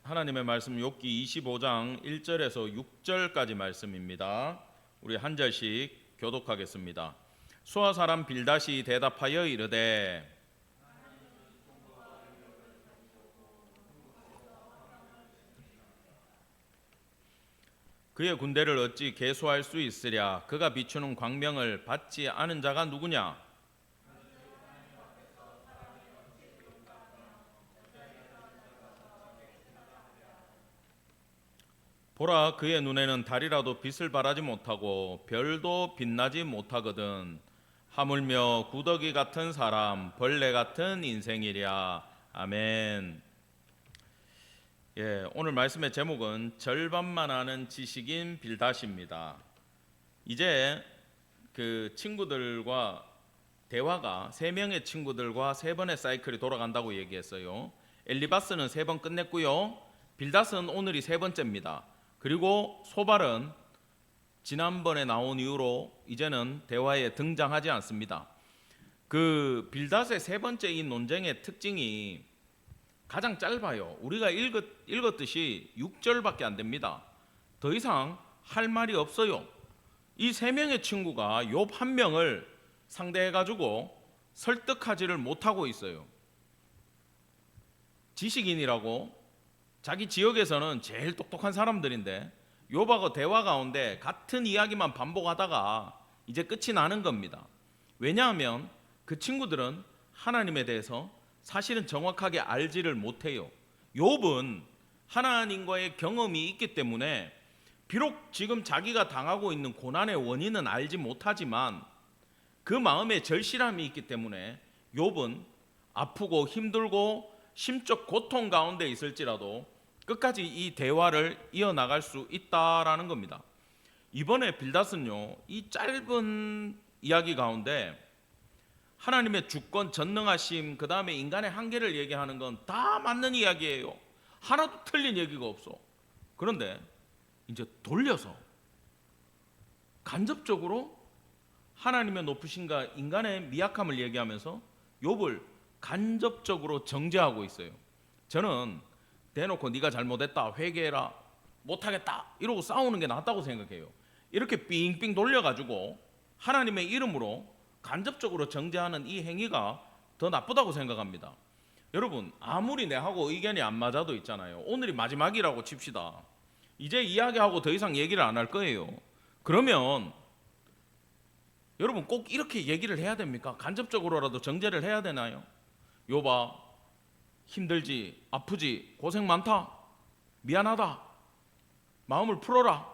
하나님의 말씀 욥기 25장 1절에서 6절까지 말씀입니다. 우리 한 절씩 교독하겠습니다. 수아 사람 빌닷이 대답하여 이르되 그의 군대를 어찌 계수할 수 있으랴. 그가 비추는 광명을 받지 않은 자가 누구냐. 보라, 그의 눈에는 달이라도 빛을 발하지 못하고 별도 빛나지 못하거든. 하물며 구더기 같은 사람, 벌레 같은 인생이랴. 아멘. 오늘 말씀의 제목은 절반만 아는 지식인 빌닷입니다. 이제 그 친구들과 대화가 3명의 친구들과 3번의 사이클이 돌아간다고 얘기했어요. 엘리바스는 3번 끝냈고요. 빌닷은 오늘이 3번째입니다. 그리고 소발은 지난번에 나온 이후로 이제는 대화에 등장하지 않습니다. 그 빌닷의 3번째 이 논쟁의 특징이 가장 짧아요. 우리가 읽었듯이 6절밖에 안 됩니다. 더 이상 할 말이 없어요. 이 3명의 친구가 욥 1명을 상대해가지고 설득하지를 못하고 있어요. 지식인이라고 자기 지역에서는 제일 똑똑한 사람들인데 욥하고 대화 가운데 같은 이야기만 반복하다가 이제 끝이 나는 겁니다. 왜냐하면 그 친구들은 하나님에 대해서 사실은 정확하게 알지를 못해요. 욥은 하나님과의 경험이 있기 때문에 비록 지금 자기가 당하고 있는 고난의 원인은 알지 못하지만 그 마음에 절실함이 있기 때문에 욥은 아프고 힘들고 심적 고통 가운데 있을지라도 끝까지 이 대화를 이어나갈 수 있다라는 겁니다. 이번에 빌닷은요, 이 짧은 이야기 가운데 하나님의 주권, 전능하심, 그 다음에 인간의 한계를 얘기하는 건 다 맞는 이야기예요. 하나도 틀린 얘기가 없어. 그런데 이제 돌려서 간접적으로 하나님의 높으심과 인간의 미약함을 얘기하면서 욥을 간접적으로 정죄하고 있어요. 저는 대놓고 네가 잘못했다, 회개해라, 못하겠다 이러고 싸우는 게 낫다고 생각해요. 이렇게 삥삥 돌려가지고 하나님의 이름으로 간접적으로 정죄하는 이 행위가 더 나쁘다고 생각합니다. 여러분, 아무리 내하고 의견이 안 맞아도 있잖아요. 오늘이 마지막이라고 칩시다. 이제 이야기하고 더 이상 얘기를 안 할 거예요. 그러면 여러분 꼭 이렇게 얘기를 해야 됩니까? 간접적으로라도 정죄를 해야 되나요? 욥아, 힘들지, 아프지, 고생 많다, 미안하다, 마음을 풀어라,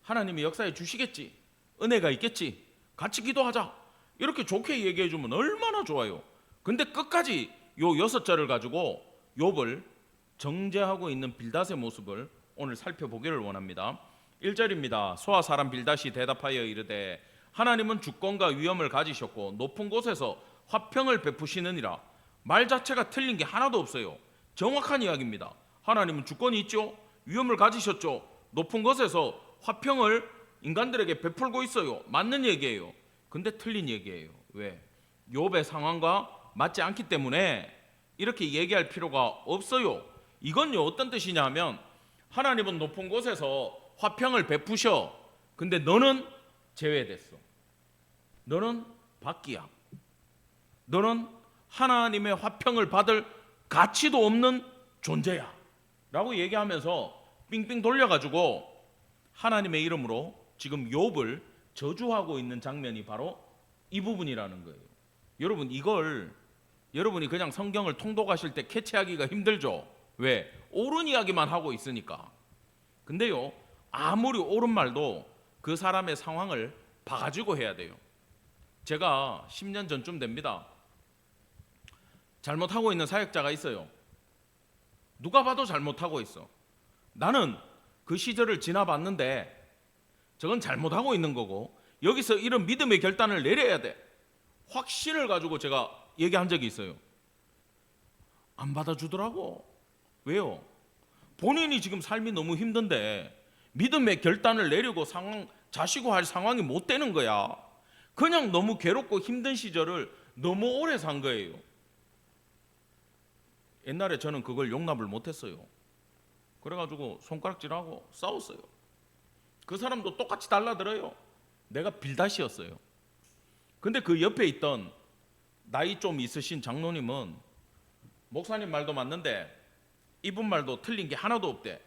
하나님이 역사해 주시겠지, 은혜가 있겠지, 같이 기도하자, 이렇게 좋게 얘기해 주면 얼마나 좋아요. 근데 끝까지 요 6절을 가지고 욥을 정죄하고 있는 빌닷의 모습을 오늘 살펴보기를 원합니다. 1절입니다. 소아 사람 빌닷이 대답하여 이르되 하나님은 주권과 위엄을 가지셨고 높은 곳에서 화평을 베푸시느니라. 말 자체가 틀린 게 하나도 없어요. 정확한 이야기입니다. 하나님은 주권이 있죠, 위엄을 가지셨죠, 높은 곳에서 화평을 인간들에게 베풀고 있어요. 맞는 얘기예요. 근데 틀린 얘기예요. 왜? 욥의 상황과 맞지 않기 때문에 이렇게 얘기할 필요가 없어요. 이건요, 어떤 뜻이냐 하면 하나님은 높은 곳에서 화평을 베푸셔. 근데 너는 제외됐어. 너는 밖이야. 너는 하나님의 화평을 받을 가치도 없는 존재야 라고 얘기하면서 삥삥 돌려가지고 하나님의 이름으로 지금 욥을 저주하고 있는 장면이 바로 이 부분이라는 거예요. 여러분, 이걸 여러분이 그냥 성경을 통독하실 때 캐치하기가 힘들죠. 왜? 옳은 이야기만 하고 있으니까. 근데요, 아무리 옳은 말도 그 사람의 상황을 봐가지고 해야 돼요. 제가 10년 전쯤 됩니다. 잘못하고 있는 사역자가 있어요. 누가 봐도 잘못하고 있어. 나는 그 시절을 지나봤는데 저건 잘못하고 있는 거고 여기서 이런 믿음의 결단을 내려야 돼. 확신을 가지고 제가 얘기한 적이 있어요. 안 받아주더라고. 왜요? 본인이 지금 삶이 너무 힘든데 믿음의 결단을 내리고 자시고 할 상황이 못 되는 거야. 그냥 너무 괴롭고 힘든 시절을 너무 오래 산 거예요. 옛날에 저는 그걸 용납을 못했어요. 그래가지고 손가락질하고 싸웠어요. 그 사람도 똑같이 달라들어요. 내가 빌다시였어요. 근데 그 옆에 있던 나이 좀 있으신 장로님은 목사님 말도 맞는데 이분 말도 틀린 게 하나도 없대.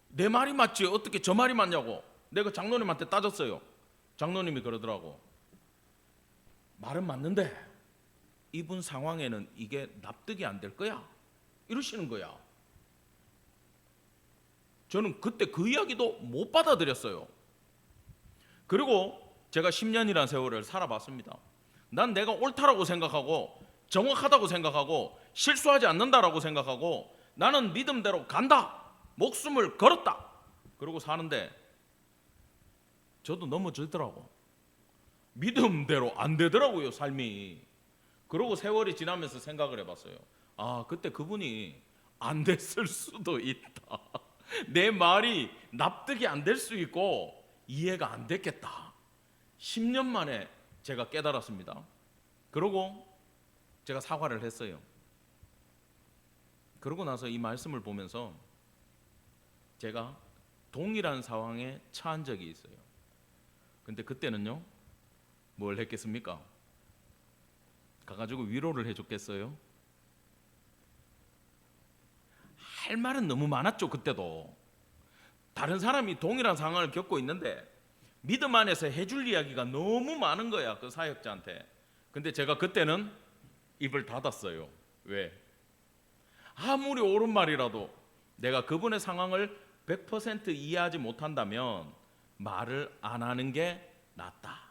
내 말이 맞지 어떻게 저 말이 맞냐고 내가 장로님한테 따졌어요. 장로님이 그러더라고. 말은 맞는데 이분 상황에는 이게 납득이 안 될 거야 이러시는 거야. 저는 그때 그 이야기도 못 받아들였어요. 그리고 제가 10년이라는 세월을 살아봤습니다. 난 내가 옳다라고 생각하고 정확하다고 생각하고 실수하지 않는다라고 생각하고 나는 믿음대로 간다, 목숨을 걸었다, 그러고 사는데 저도 넘어지더라고. 믿음대로 안 되더라고요, 삶이. 그러고 세월이 지나면서 생각을 해봤어요. 아, 그때 그분이 안 됐을 수도 있다. 내 말이 납득이 안 될 수 있고 이해가 안 됐겠다. 10년 만에 제가 깨달았습니다. 그러고 제가 사과를 했어요. 그러고 나서 이 말씀을 보면서 제가 동일한 상황에 처한 적이 있어요. 근데 그때는요, 뭘 했겠습니까? 가가지고 위로를 해줬겠어요? 할 말은 너무 많았죠. 그때도 다른 사람이 동일한 상황을 겪고 있는데 믿음 안에서 해줄 이야기가 너무 많은 거야, 그 사역자한테. 근데 제가 그때는 입을 닫았어요. 왜? 아무리 옳은 말이라도 내가 그분의 상황을 100% 이해하지 못한다면 말을 안 하는 게 낫다.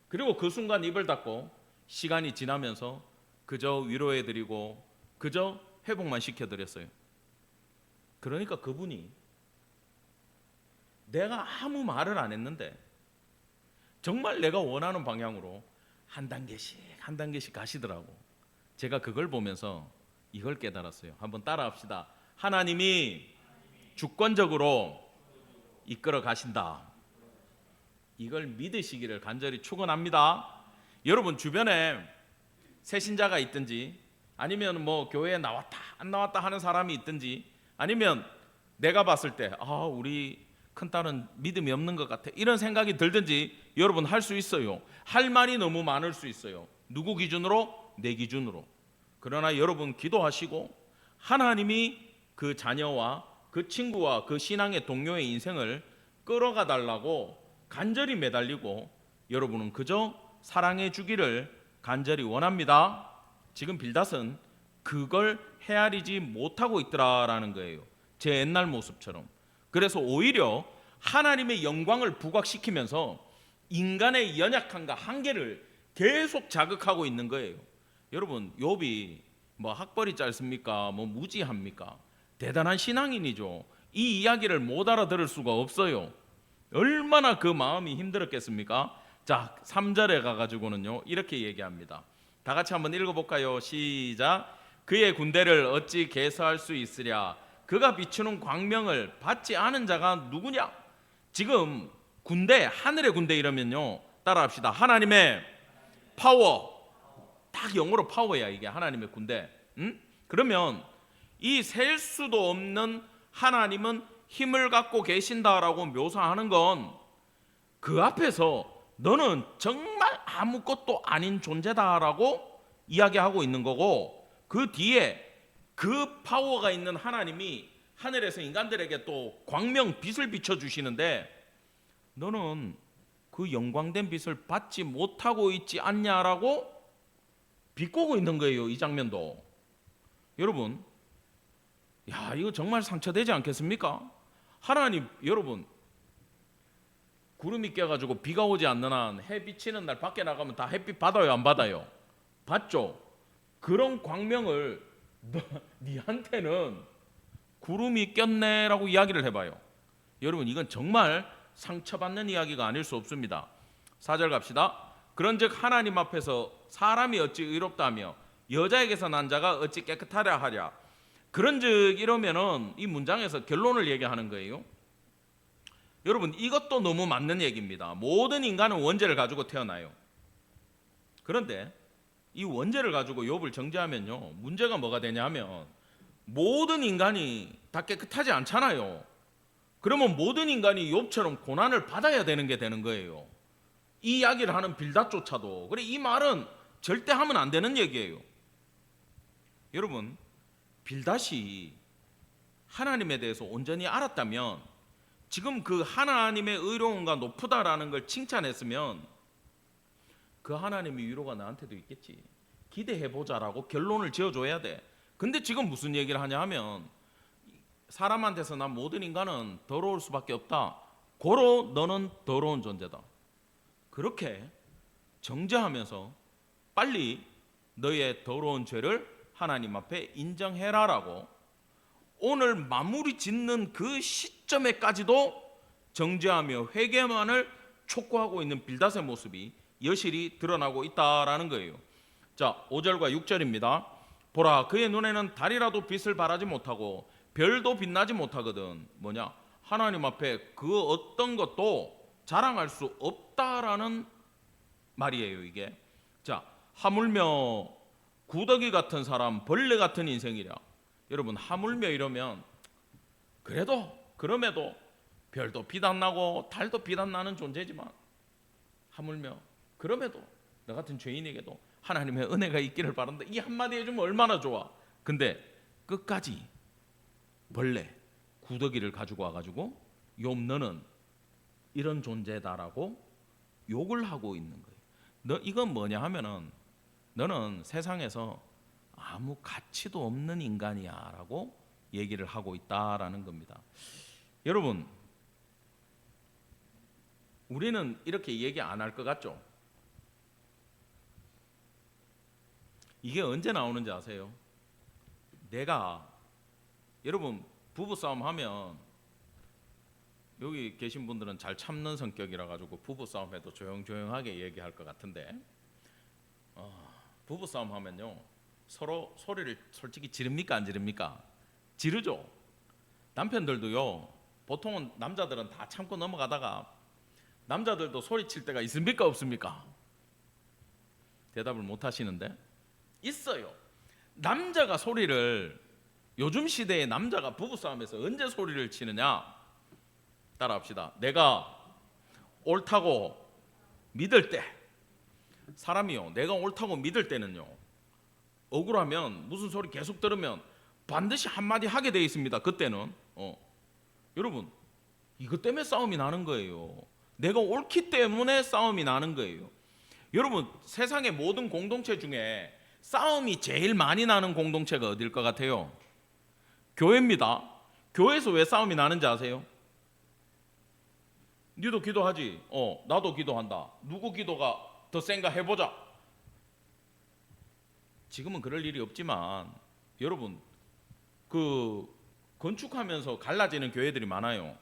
그리고 그 순간 입을 닫고 시간이 지나면서 그저 위로해드리고 그저 회복만 시켜드렸어요. 그러니까 그분이 내가 아무 말을 안 했는데 정말 내가 원하는 방향으로 한 단계씩 가시더라고. 제가 그걸 보면서 이걸 깨달았어요. 한번 따라합시다. 하나님이 주권적으로 이끌어 가신다. 이걸 믿으시기를 간절히 축원합니다. 여러분 주변에 새신자가 있든지 아니면 뭐 교회에 나왔다 안 나왔다 하는 사람이 있든지 아니면 내가 봤을 때 우리 큰딸은 믿음이 없는 것 같아 이런 생각이 들든지 여러분 할 수 있어요. 할 말이 너무 많을 수 있어요. 누구 기준으로? 내 기준으로. 그러나 여러분 기도하시고 하나님이 그 자녀와 그 친구와 그 신앙의 동료의 인생을 끌어가 달라고 간절히 매달리고 여러분은 그저 사랑해 주기를 간절히 원합니다. 지금 빌닷은 그걸 헤아리지 못하고 있더라라는 거예요. 제 옛날 모습처럼. 그래서 오히려 하나님의 영광을 부각시키면서 인간의 연약함과 한계를 계속 자극하고 있는 거예요. 여러분 욥이 뭐 학벌이 짧습니까? 뭐 무지합니까? 대단한 신앙인이죠. 이 이야기를 못 알아들을 수가 없어요. 얼마나 그 마음이 힘들었겠습니까? 자, 3절에 가가지고는요 이렇게 얘기합니다. 다 같이 한번 읽어볼까요? 시작. 그의 군대를 어찌 계수할 수 있으랴? 그가 비추는 광명을 받지 않은 자가 누구냐? 지금 군대, 하늘의 군대 이러면요 따라합시다. 하나님의 파워. 딱 영어로 파워야 이게 하나님의 군대. 그러면 이 셀 수도 없는 하나님은 힘을 갖고 계신다라고 묘사하는 건 그 앞에서 너는 정말 아무것도 아닌 존재다라고 이야기하고 있는 거고 그 뒤에 그 파워가 있는 하나님이 하늘에서 인간들에게 또 광명 빛을 비춰주시는데 너는 그 영광된 빛을 받지 못하고 있지 않냐라고 비꼬고 있는 거예요. 이 장면도. 여러분 이거 정말 상처되지 않겠습니까? 하나님 여러분 구름이 껴가지고 비가 오지 않는 한 해 비치는 날 밖에 나가면 다 햇빛 받아요 안 받아요? 받죠. 그런 광명을 니한테는 구름이 꼈네라고 이야기를 해봐요. 여러분 이건 정말 상처받는 이야기가 아닐 수 없습니다. 4절 갑시다. 그런즉 하나님 앞에서 사람이 어찌 의롭다며 여자에게서 난 자가 어찌 깨끗하랴 하랴. 그런즉 이러면은 이 문장에서 결론을 얘기하는 거예요. 여러분 이것도 너무 맞는 얘기입니다. 모든 인간은 원죄를 가지고 태어나요. 그런데 이 원죄를 가지고 욥을 정죄하면요, 문제가 뭐가 되냐면 모든 인간이 다 깨끗하지 않잖아요. 그러면 모든 인간이 욥처럼 고난을 받아야 되는 게 되는 거예요. 이 이야기를 하는 빌닷조차도. 그래, 이 말은 절대 하면 안 되는 얘기예요. 여러분, 빌닷이 하나님에 대해서 온전히 알았다면, 지금 그 하나님의 의로움과 높으다라는 걸 칭찬했으면 그 하나님의 위로가 나한테도 있겠지, 기대해보자라고 결론을 지어줘야 돼. 근데 지금 무슨 얘기를 하냐 하면, 사람한테서 난 모든 인간은 더러울 수밖에 없다, 고로 너는 더러운 존재다, 그렇게 정죄하면서 빨리 너의 더러운 죄를 하나님 앞에 인정해라라고 오늘 마무리 짓는 그 시점에까지도 정죄하며 회개만을 촉구하고 있는 빌닷의 모습이 여실히 드러나고 있다라는 거예요. 자, 5절과 6절입니다. 보라, 그의 눈에는 달이라도 빛을 발하지 못하고 별도 빛나지 못하거든. 뭐냐? 하나님 앞에 그 어떤 것도 자랑할 수 없다라는 말이에요, 이게. 자, 하물며 구더기 같은 사람, 벌레 같은 인생이랴. 여러분, 하물며 이러면 그럼에도 별도 빛 안 나고 달도 빛 안 나는 존재지만, 하물며 그럼에도 너 같은 죄인에게도 하나님의 은혜가 있기를 바란다, 이 한마디 해주면 얼마나 좋아. 근데 끝까지 벌레, 구더기를 가지고 와가지고 욥 너는 이런 존재다라고 욕을 하고 있는 거예요. 너 이건 뭐냐 하면은 너는 세상에서 아무 가치도 없는 인간이야 라고 얘기를 하고 있다라는 겁니다. 여러분, 우리는 이렇게 얘기 안 할 것 같죠? 이게 언제 나오는지 아세요? 여러분, 부부싸움 하면 여기 계신 분들은 잘 참는 성격이라 가지고 부부싸움 해도 조용조용하게 얘기할 것 같은데, 부부싸움 하면요, 서로 소리를 솔직히 지릅니까 안 지릅니까? 지르죠. 남편들도요, 보통은 남자들은 다 참고 넘어가다가 남자들도 소리칠 때가 있습니까 없습니까? 대답을 못 하시는데 있어요. 남자가 소리를, 요즘 시대의 남자가 부부싸움에서 언제 소리를 치느냐? 따라합시다. 내가 옳다고 믿을 때, 사람이요, 내가 옳다고 믿을 때는요, 억울하면 무슨 소리 계속 들으면 반드시 한마디 하게 돼 있습니다. 그때는 여러분, 이것 때문에 싸움이 나는 거예요. 내가 옳기 때문에 싸움이 나는 거예요. 여러분, 세상의 모든 공동체 중에 싸움이 제일 많이 나는 공동체가 어딜 것 같아요? 교회입니다. 교회에서 왜 싸움이 나는지 아세요? 니도 기도하지? 나도 기도한다. 누구 기도가 더 센가 해보자. 지금은 그럴 일이 없지만 여러분, 그 건축하면서 갈라지는 교회들이 많아요.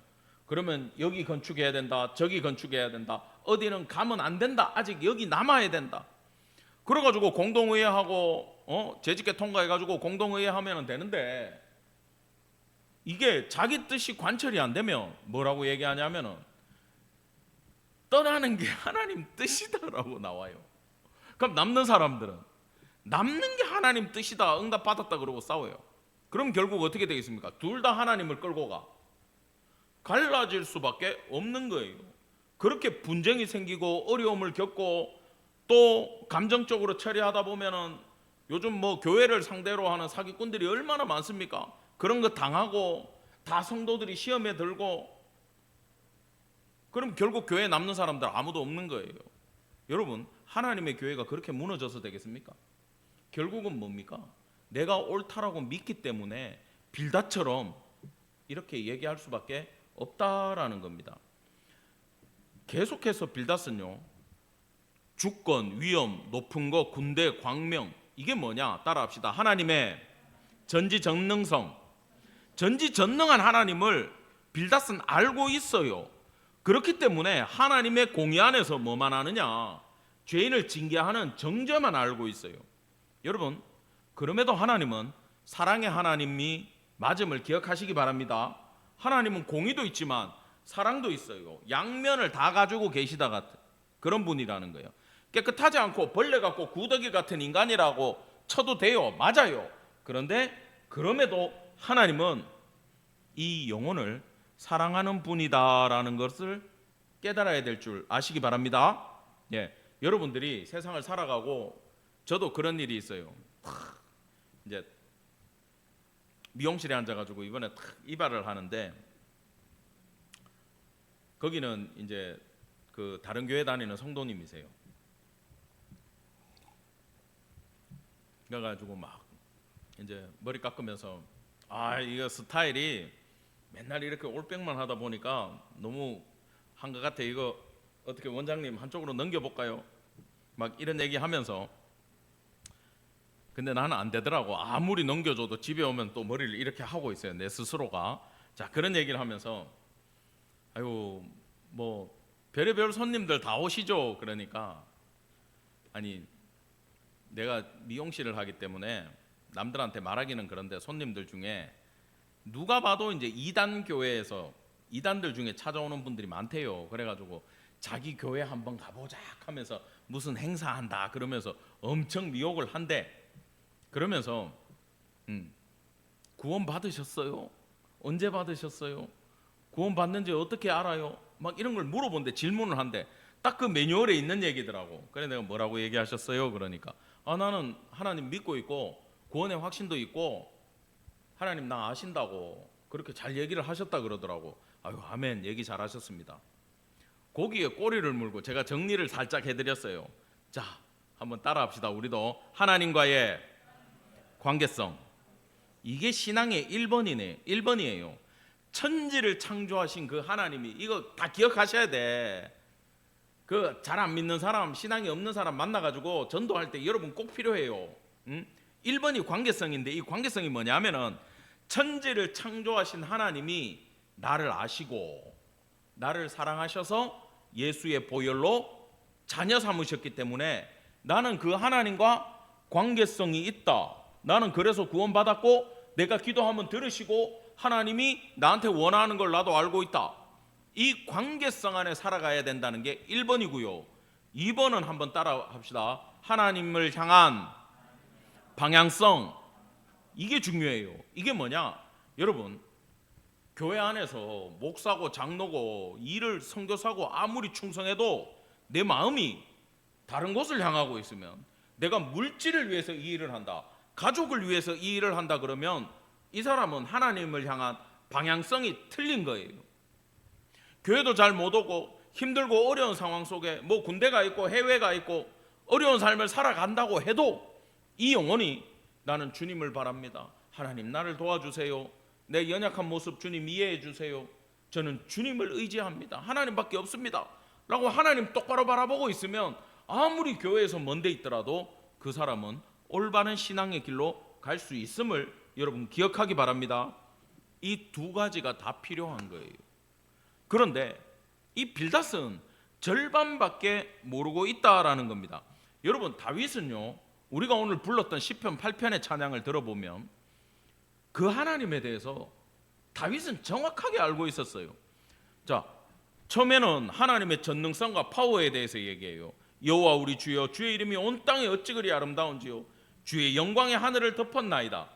그러면 여기 건축해야 된다, 저기 건축해야 된다, 어디는 가면 안 된다, 아직 여기 남아야 된다. 그래가지고 공동의회하고 재직계 통과해가지고 공동의회 하면 되는데, 이게 자기 뜻이 관철이 안 되면 뭐라고 얘기하냐면은 떠나는 게 하나님 뜻이다라고 나와요. 그럼 남는 사람들은 남는 게 하나님 뜻이다, 응답 받았다 그러고 싸워요. 그럼 결국 어떻게 되겠습니까? 둘 다 하나님을 끌고 갈라질 수밖에 없는 거예요. 그렇게 분쟁이 생기고 어려움을 겪고 또 감정적으로 처리하다 보면은 요즘 뭐 교회를 상대로 하는 사기꾼들이 얼마나 많습니까? 그런 거 당하고 다 성도들이 시험에 들고, 그럼 결국 교회에 남는 사람들 아무도 없는 거예요. 여러분, 하나님의 교회가 그렇게 무너져서 되겠습니까? 결국은 뭡니까? 내가 옳다라고 믿기 때문에 빌닷처럼 이렇게 얘기할 수밖에 없다라는 겁니다. 계속해서 빌닷은요, 주권, 위엄, 높은 것, 군대, 광명, 이게 뭐냐? 따라합시다. 하나님의 전지전능성, 전지전능한 하나님을 빌닷은 알고 있어요. 그렇기 때문에 하나님의 공의 안에서 뭐만 하느냐? 죄인을 징계하는 정죄만 알고 있어요. 여러분, 그럼에도 하나님은 사랑의 하나님이 맞음을 기억하시기 바랍니다. 하나님은 공의도 있지만 사랑도 있어요. 양면을 다 가지고 계시다 같은 그런 분이라는 거예요. 깨끗하지 않고 벌레 같고 구더기 같은 인간이라고 쳐도 돼요. 맞아요. 그런데 그럼에도 하나님은 이 영혼을 사랑하는 분이다라는 것을 깨달아야 될 줄 아시기 바랍니다. 예, 여러분들이 세상을 살아가고 저도 그런 일이 있어요. 이제 미용실에 앉아가지고 이번에 이발을 하는데 거기는 이제 그 다른 교회 다니는 성도님이세요. 그래가지고 막 이제 머리 깎으면서 이거 스타일이 맨날 이렇게 올백만 하다 보니까 너무 한 것 같아. 이거 어떻게 원장님 한쪽으로 넘겨볼까요? 막 이런 얘기하면서 근데 나는 안 되더라고. 아무리 넘겨줘도 집에 오면 또 머리를 이렇게 하고 있어요. 내 스스로가. 자, 그런 얘기를 하면서 아유 뭐 별의별 손님들 다 오시죠. 그러니까 아니 내가 미용실을 하기 때문에 남들한테 말하기는 그런데 손님들 중에 누가 봐도 이제 이단 교회에서 이단들 중에 찾아오는 분들이 많대요. 그래가지고 자기 교회 한번 가보자 하면서 무슨 행사한다 그러면서 엄청 미혹을 한대. 그러면서 구원 받으셨어요? 언제 받으셨어요? 구원 받는지 어떻게 알아요? 막 이런 걸 물어본대. 질문을 한대. 딱 그 매뉴얼에 있는 얘기더라고. 그래 내가 뭐라고 얘기하셨어요? 그러니까 나는 하나님 믿고 있고 구원의 확신도 있고 하나님 나 아신다고 그렇게 잘 얘기를 하셨다 그러더라고. 아유 아멘, 얘기 잘하셨습니다. 거기에 꼬리를 물고 제가 정리를 살짝 해드렸어요. 자, 한번 따라합시다. 우리도 하나님과의 관계성, 이게 신앙의 1번이에요. 천지를 창조하신 그 하나님이, 이거 다 기억하셔야 돼. 그 잘 안 믿는 사람, 신앙이 없는 사람 만나가지고 전도할 때 여러분 꼭 필요해요. 1번이 관계성인데, 이 관계성이 뭐냐면은 천지를 창조하신 하나님이 나를 아시고 나를 사랑하셔서 예수의 보혈로 자녀 삼으셨기 때문에 나는 그 하나님과 관계성이 있다. 나는 그래서 구원받았고 내가 기도하면 들으시고 하나님이 나한테 원하는 걸 나도 알고 있다. 이 관계성 안에 살아가야 된다는 게 1번이고요. 2번은 한번 따라 합시다. 하나님을 향한 방향성, 이게 중요해요. 이게 뭐냐? 여러분, 교회 안에서 목사고 장로고 일을 선교사고 아무리 충성해도 내 마음이 다른 곳을 향하고 있으면, 내가 물질을 위해서 이 일을 한다, 가족을 위해서 이 일을 한다 그러면 이 사람은 하나님을 향한 방향성이 틀린 거예요. 교회도 잘 못 오고 힘들고 어려운 상황 속에 뭐 군대가 있고 해외가 있고 어려운 삶을 살아간다고 해도 이 영혼이 나는 주님을 바랍니다. 하나님 나를 도와주세요. 내 연약한 모습 주님 이해해 주세요. 저는 주님을 의지합니다. 하나님밖에 없습니다. 라고 하나님 똑바로 바라보고 있으면 아무리 교회에서 먼데 있더라도 그 사람은 올바른 신앙의 길로 갈 수 있음을 여러분 기억하기 바랍니다. 이 두 가지가 다 필요한 거예요. 그런데 이 빌닷은 절반밖에 모르고 있다라는 겁니다. 여러분, 다윗은요, 우리가 오늘 불렀던 시편 8편의 찬양을 들어보면 그 하나님에 대해서 다윗은 정확하게 알고 있었어요. 자, 처음에는 하나님의 전능성과 파워에 대해서 얘기해요. 여호와 우리 주여, 주의 이름이 온 땅에 어찌 그리 아름다운지요. 주의 영광의 하늘을 덮었나이다.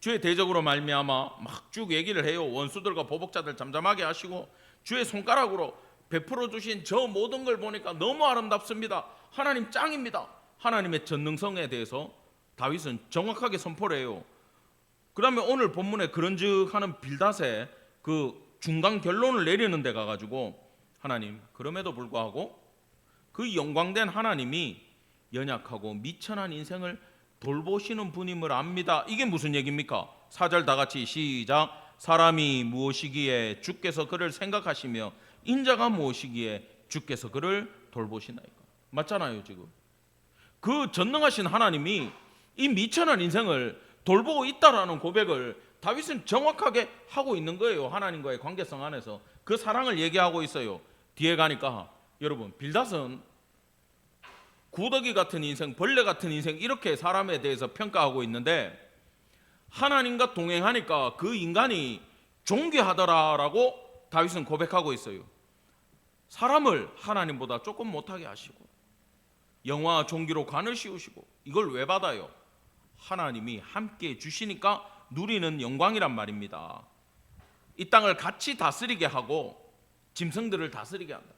주의 대적으로 말미암아 막 쭉 얘기를 해요. 원수들과 보복자들 잠잠하게 하시고 주의 손가락으로 베풀어 주신 저 모든 걸 보니까 너무 아름답습니다. 하나님 짱입니다. 하나님의 전능성에 대해서 다윗은 정확하게 선포를 해요. 그 다음에 오늘 본문에 그런즉 빌닷의 그 중간 결론을 내리는 데 가가지고 하나님, 그럼에도 불구하고 그 영광된 하나님이 연약하고 미천한 인생을 돌보시는 분임을 압니다. 이게 무슨 얘기입니까? 4절 다 같이 시작. 사람이 무엇이기에 주께서 그를 생각하시며 인자가 무엇이기에 주께서 그를 돌보시나이까. 맞잖아요. 지금 그 전능하신 하나님이 이 미천한 인생을 돌보고 있다라는 고백을 다윗은 정확하게 하고 있는 거예요. 하나님과의 관계성 안에서 그 사랑을 얘기하고 있어요. 뒤에 가니까 여러분, 빌닷은 구더기 같은 인생, 벌레 같은 인생, 이렇게 사람에 대해서 평가하고 있는데 하나님과 동행하니까 그 인간이 존귀하더라라고 다윗은 고백하고 있어요. 사람을 하나님보다 조금 못하게 하시고 영화와 종기로 관을 씌우시고, 이걸 왜 받아요? 하나님이 함께 주시니까 누리는 영광이란 말입니다. 이 땅을 같이 다스리게 하고 짐승들을 다스리게 한다.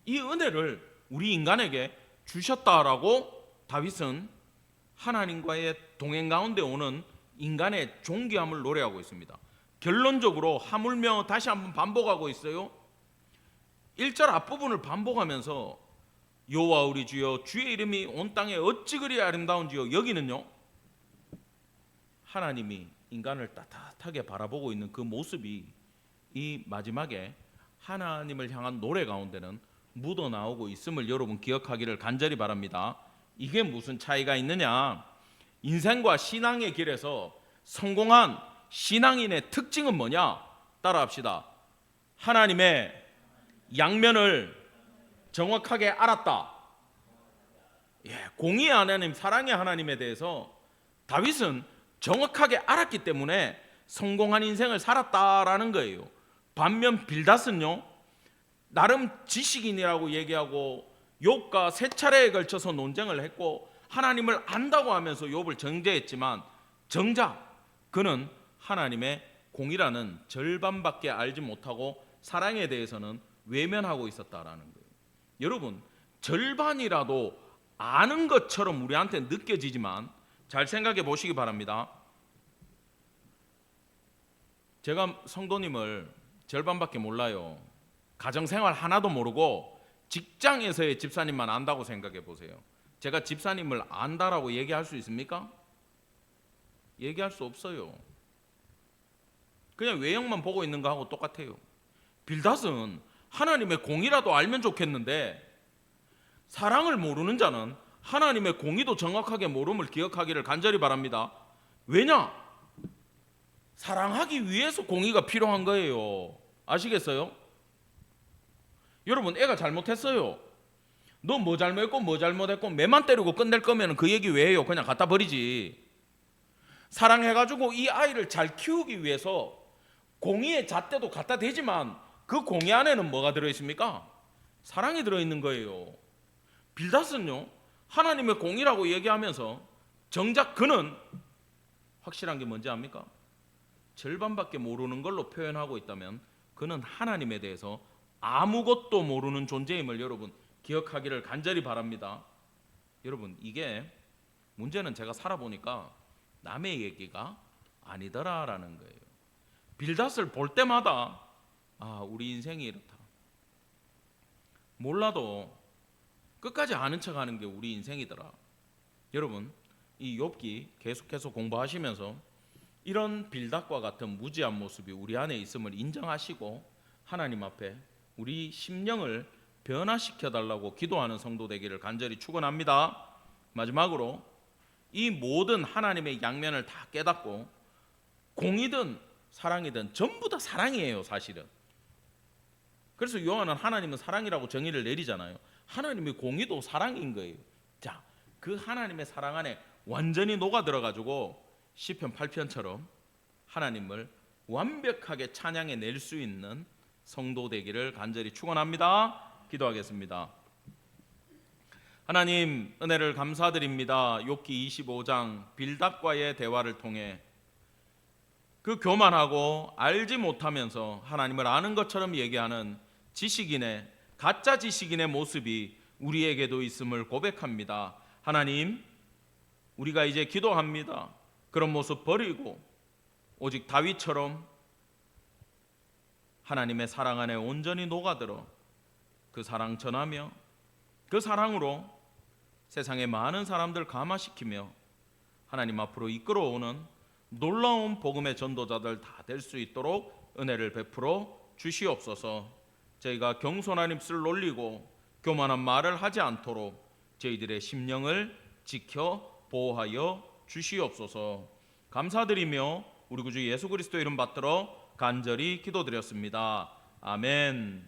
이 은혜를 우리 인간에게 주셨다라고 다윗은 하나님과의 동행 가운데 오는 인간의 존귀함을 노래하고 있습니다. 결론적으로 하물며 다시 한번 반복하고 있어요. 1절 앞부분을 반복하면서 여호와 우리 주여 주의 이름이 온 땅에 어찌 그리 아름다운지요. 여기는요, 하나님이 인간을 따뜻하게 바라보고 있는 그 모습이 이 마지막에 하나님을 향한 노래 가운데는 묻어나오고 있음을 여러분 기억하기를 간절히 바랍니다. 이게 무슨 차이가 있느냐? 인생과 신앙의 길에서 성공한 신앙인의 특징은 뭐냐? 따라합시다. 하나님의 양면을 정확하게 알았다. 공의의 하나님, 사랑의 하나님에 대해서 다윗은 정확하게 알았기 때문에 성공한 인생을 살았다라는 거예요. 반면 빌닷은요, 나름 지식인이라고 얘기하고 욥과 세 차례에 걸쳐서 논쟁을 했고 하나님을 안다고 하면서 욥을 정죄했지만 정작 그는 하나님의 공이라는 절반밖에 알지 못하고 사랑에 대해서는 외면하고 있었다라는 거예요. 여러분, 절반이라도 아는 것처럼 우리한테 느껴지지만 잘 생각해 보시기 바랍니다. 제가 성도님을 절반밖에 몰라요. 가정생활 하나도 모르고 직장에서의 집사님만 안다고 생각해 보세요. 제가 집사님을 안다라고 얘기할 수 있습니까? 얘기할 수 없어요. 그냥 외형만 보고 있는 거하고 똑같아요. 빌닷은 하나님의 공이라도 알면 좋겠는데 사랑을 모르는 자는 하나님의 공의도 정확하게 모름을 기억하기를 간절히 바랍니다. 왜냐? 사랑하기 위해서 공의가 필요한 거예요. 아시겠어요? 여러분, 애가 잘못했어요. 너 뭐 잘못했고 뭐 잘못했고 매만 때리고 끝낼 거면 그 얘기 왜 해요? 그냥 갖다 버리지. 사랑해가지고 이 아이를 잘 키우기 위해서 공의의 잣대도 갖다 대지만 그 공의 안에는 뭐가 들어있습니까? 사랑이 들어있는 거예요. 빌닷은요, 하나님의 공의라고 얘기하면서 정작 그는 확실한 게 뭔지 압니까? 절반밖에 모르는 걸로 표현하고 있다면 그는 하나님에 대해서 아무것도 모르는 존재임을 여러분 기억하기를 간절히 바랍니다. 여러분, 이게 문제는 제가 살아보니까 남의 얘기가 아니더라라는 거예요. 빌닷을 볼 때마다 우리 인생이 이렇다. 몰라도 끝까지 아는 척하는 게 우리 인생이더라. 여러분, 이 욥기 계속해서 공부하시면서 이런 빌닷과 같은 무지한 모습이 우리 안에 있음을 인정하시고 하나님 앞에 우리 심령을 변화시켜 달라고 기도하는 성도 되기를 간절히 축원합니다. 마지막으로 이 모든 하나님의 양면을 다 깨닫고 공이든 사랑이든 전부 다 사랑이에요, 사실은. 그래서 요한은 하나님은 사랑이라고 정의를 내리잖아요. 하나님의 공의도 사랑인 거예요. 자, 그 하나님의 사랑 안에 완전히 녹아 들어가지고 시편 8편처럼 하나님을 완벽하게 찬양해 낼 수 있는 성도 되기를 간절히 축원합니다. 기도하겠습니다. 하나님, 은혜를 감사드립니다. 욥기 25장 빌닷과의 대화를 통해 그 교만하고 알지 못하면서 하나님을 아는 것처럼 얘기하는 지식인의, 가짜 지식인의 모습이 우리에게도 있음을 고백합니다. 하나님, 우리가 이제 기도합니다. 그런 모습 버리고 오직 다윗처럼 하나님의 사랑 안에 온전히 녹아들어 그 사랑 전하며 그 사랑으로 세상의 많은 사람들 감화시키며 하나님 앞으로 이끌어오는 놀라운 복음의 전도자들 다 될 수 있도록 은혜를 베풀어 주시옵소서. 저희가 경손한 입술 놀리고 교만한 말을 하지 않도록 저희들의 심령을 지켜 보호하여 주시옵소서. 감사드리며 우리 구주 예수 그리스도 이름 받들어 간절히 기도드렸습니다. 아멘.